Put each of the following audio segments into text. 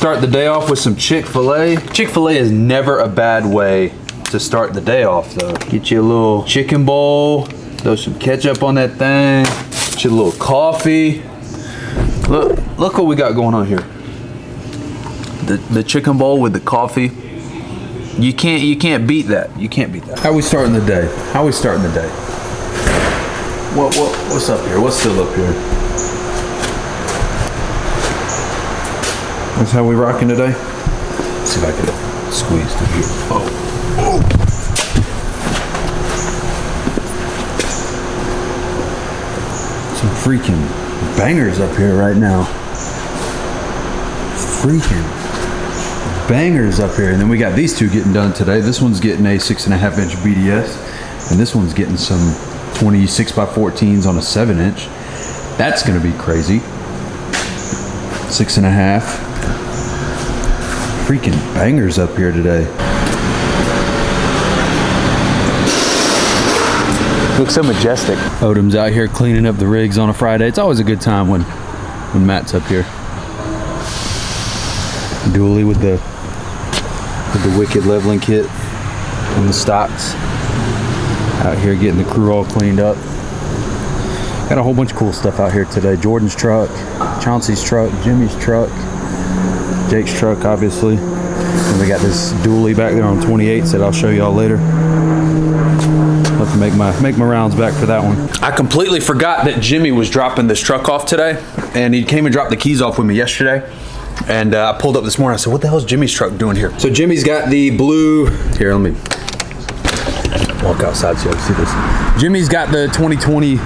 start the day off with some Chick-fil-A. Chick-fil-A is never a bad way to start the day off though. Get you a little chicken bowl, throw some ketchup on that thing, get you a little coffee. Look what we got going on here. The chicken bowl with the coffee. You can't beat that. You can't beat that. How we starting the day? How we starting the day? What's up here? What's still up here? That's how we rocking today. Let's see if I can squeeze through here. Oh. Some freaking bangers up here right now. Freaking bangers up here. And then we got these two getting done today. This one's getting a 6.5 inch BDS, and this one's getting some 26x14s on a 7 inch. That's gonna be crazy. 6.5. Freaking bangers up here today. Looks so majestic. Odom's out here cleaning up the rigs on a Friday. It's always a good time when Matt's up here. Dually with the wicked leveling kit and the stocks. Out here getting the crew all cleaned up. Got a whole bunch of cool stuff out here today. Jordan's truck, Chauncey's truck, Jimmy's truck, Jake's truck, obviously. And we got this dually back there on 28s that I'll show y'all later. I'll have to make my rounds back for that one. I completely forgot that Jimmy was dropping this truck off today, and he came and dropped the keys off with me yesterday. And I pulled up this morning. I said, "What the hell is Jimmy's truck doing here?" So Jimmy's got the blue. Here, let me walk outside so you can see this. Jimmy's got the 2020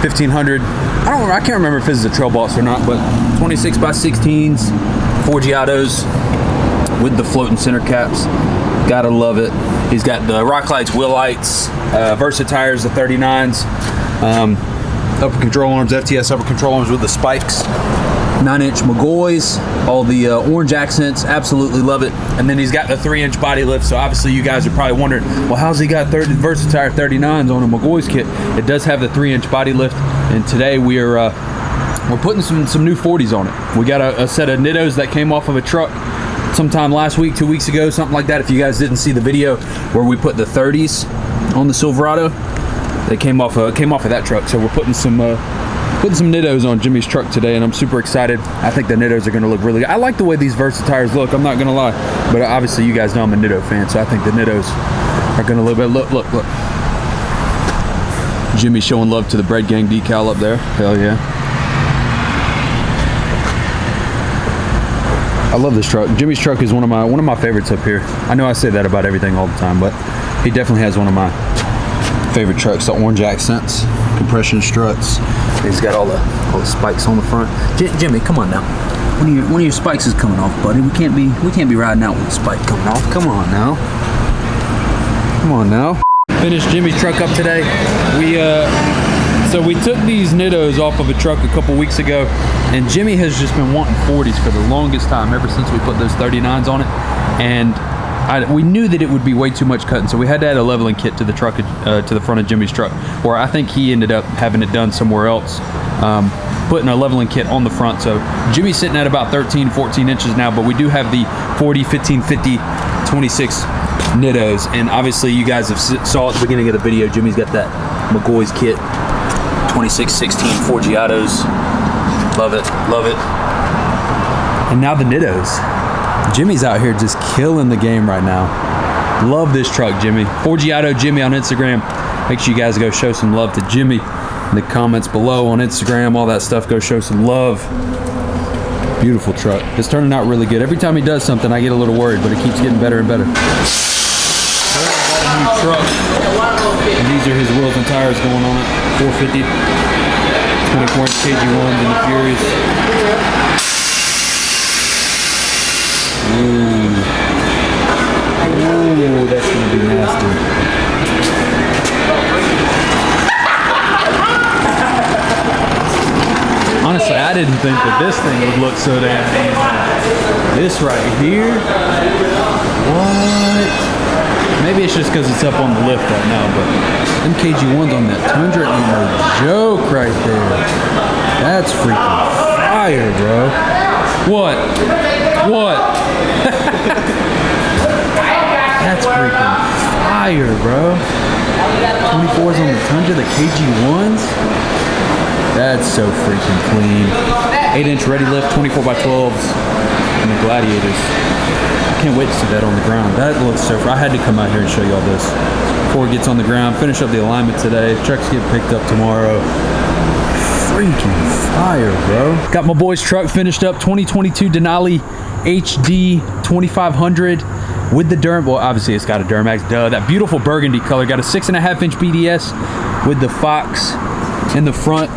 1500. I can't remember if this is a trail boss or not, but 26x16s, 4Giatos with the floating center caps. Gotta love it. He's got the rock lights, wheel lights, Versa tires, the 39s, upper control arms, FTS upper control arms with the spikes. 9-inch McGoys, all the orange accents, absolutely love it. And then he's got the 3-inch body lift, so obviously you guys are probably wondering, well, how's he got Versa tire 39s on a McGoys kit? It does have the 3-inch body lift, and today we're putting some new 40s on it. We got a set of Nittos that came off of a truck sometime last week, 2 weeks ago, something like that. If you guys didn't see the video where we put the 30s on the Silverado, they came off of that truck. So we're putting some Nittos on Jimmy's truck today, and I'm super excited. I think the Nittos are going to look really good. I like the way these Versa tires look, I'm not going to lie. But obviously you guys know I'm a Nitto fan, so I think the Nittos are going to look better. Look. Jimmy showing love to the Bread Gang decal up there. Hell yeah. I love this truck. Jimmy's truck is one of my favorites up here. I know I say that about everything all the time, but he definitely has one of my favorite trucks. The orange accents, compression struts. He's got all the spikes on the front. Jimmy, come on now. One of your spikes is coming off, buddy. We can't be riding out with a spike coming off. Come on now. Finished Jimmy's truck up today. So we took these Nittos off of a truck a couple weeks ago, and Jimmy has just been wanting 40s for the longest time, ever since we put those 39s on it. And we knew that it would be way too much cutting, so we had to add a leveling kit to the truck, to the front of Jimmy's truck, where I think he ended up having it done somewhere else, putting a leveling kit on the front. So Jimmy's sitting at about 13, 14 inches now, but we do have the 40, 15, 50, 26 Nittos, and obviously you guys have saw at the beginning of the video, Jimmy's got that McGoys kit, 26, 16, 4Giatos. Love it. And now the Nittos. Jimmy's out here just killing the game right now. Love this truck, Jimmy. 4Giato Jimmy on Instagram. Make sure you guys go show some love to Jimmy in the comments below on Instagram, all that stuff. Go show some love. Beautiful truck. It's turning out really good. Every time he does something, I get a little worried, but it keeps getting better and better. New truck. And these are his wheels and tires going on it. 450. 24-inch KG1s in the Furious. Ooh, that's gonna be nasty. Honestly, I didn't think that this thing would look so damn easy. This right here? What? Maybe it's just because it's up on the lift right now, but them KG1s on that Tundra ain't no joke right there. That's freaking fire, bro. What? What? That's freaking fire, bro. 24s on the Tundra, the KG1s. That's so freaking clean. 8-inch ready lift, 24x12s, and the Gladiators. I can't wait to see that on the ground. That looks so. I had to come out here and show y'all this before it gets on the ground. Finish up the alignment today. Trucks get picked up tomorrow. Freaking fire, bro. Got my boy's truck finished up. 2022 Denali HD 2500 with the Durham. Well, obviously it's got a Duramax. Duh. That beautiful burgundy color. Got a 6.5-inch BDS with the Fox in the front.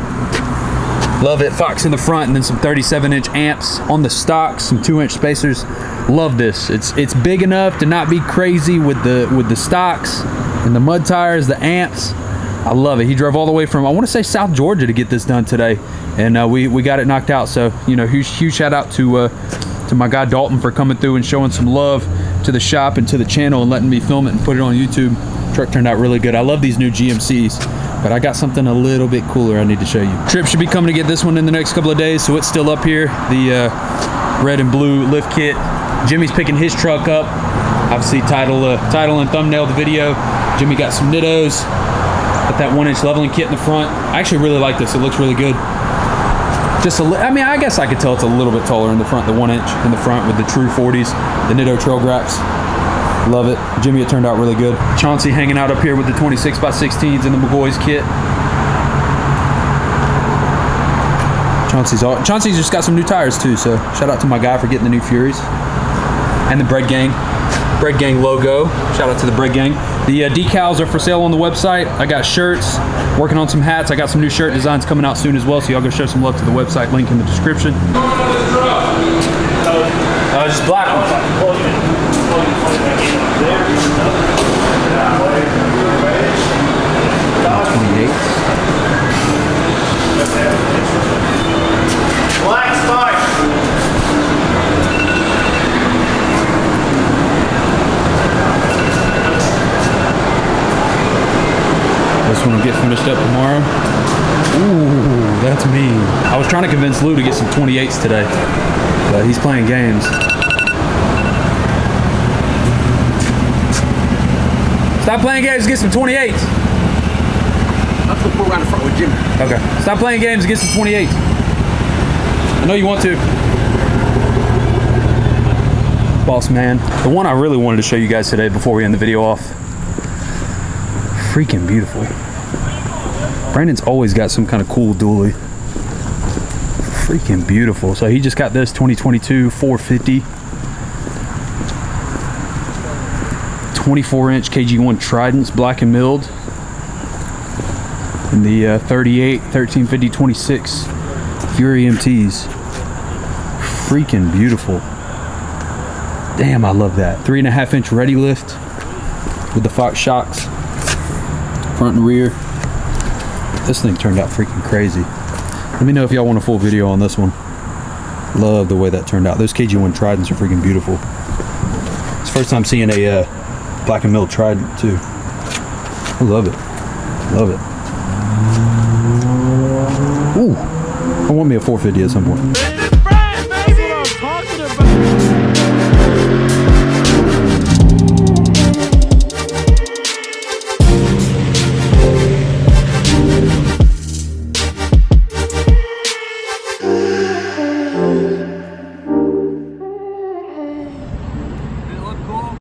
Love it. Fox in the front, and then some 37-inch amps on the stock. Some 2-inch spacers. Love this. It's big enough to not be crazy with the stocks and the mud tires, the amps. I love it. He drove all the way from, I want to say, South Georgia to get this done today, and we got it knocked out. So, you know, huge shout out to my guy Dalton for coming through and showing some love to the shop and to the channel and letting me film it and put it on YouTube. Truck turned out really good. I love these new GMCs, but I got something a little bit cooler I need to show you. Trip should be coming to get this one in the next couple of days, so it's still up here. The red and blue lift kit. Jimmy's picking his truck up. Obviously, title and thumbnail of the video. Jimmy got some Nittos. Got that 1-inch leveling kit in the front. I actually really like this. It looks really good. I mean, I guess I could tell it's a little bit taller in the front, the 1-inch in the front with the true 40s, the Nitto trail wraps. Love it. Jimmy, it turned out really good. Chauncey hanging out up here with the 26x16s and the McCoy's kit. Chauncey's just got some new tires too, so shout out to my guy for getting the new Furies. And the Bread Gang logo. Shout out to the Bread Gang. The decals are for sale on the website. I got shirts, working on some hats. I got some new shirt designs coming out soon as well, so y'all go show some love to the website. Link in the description. Just black ones. 28. Black spike. This one will get finished up tomorrow. Ooh, that's mean. I was trying to convince Lou to get some 28s today, but he's playing games. Stop playing games, get some 28s. That's the four around the front with Jimmy. Okay. Stop playing games and get some 28s. I know you want to. Boss man. The one I really wanted to show you guys today before we end the video off. Freaking beautiful. Brandon's always got some kind of cool dually. Freaking beautiful. So he just got this 2022 450. 24-inch KG1 Tridents, black and milled. And the 38, 1350, 26 Fury MTs. Freaking beautiful. Damn, I love that. 3.5-inch ready lift with the Fox shocks, front and rear. This thing turned out freaking crazy. Let me know if y'all want a full video on this one. Love the way that turned out. Those KG1 Tridents are freaking beautiful. It's the first time seeing a black and milled Trident too. I love it. Love it. Ooh, I want me a 450 at some point.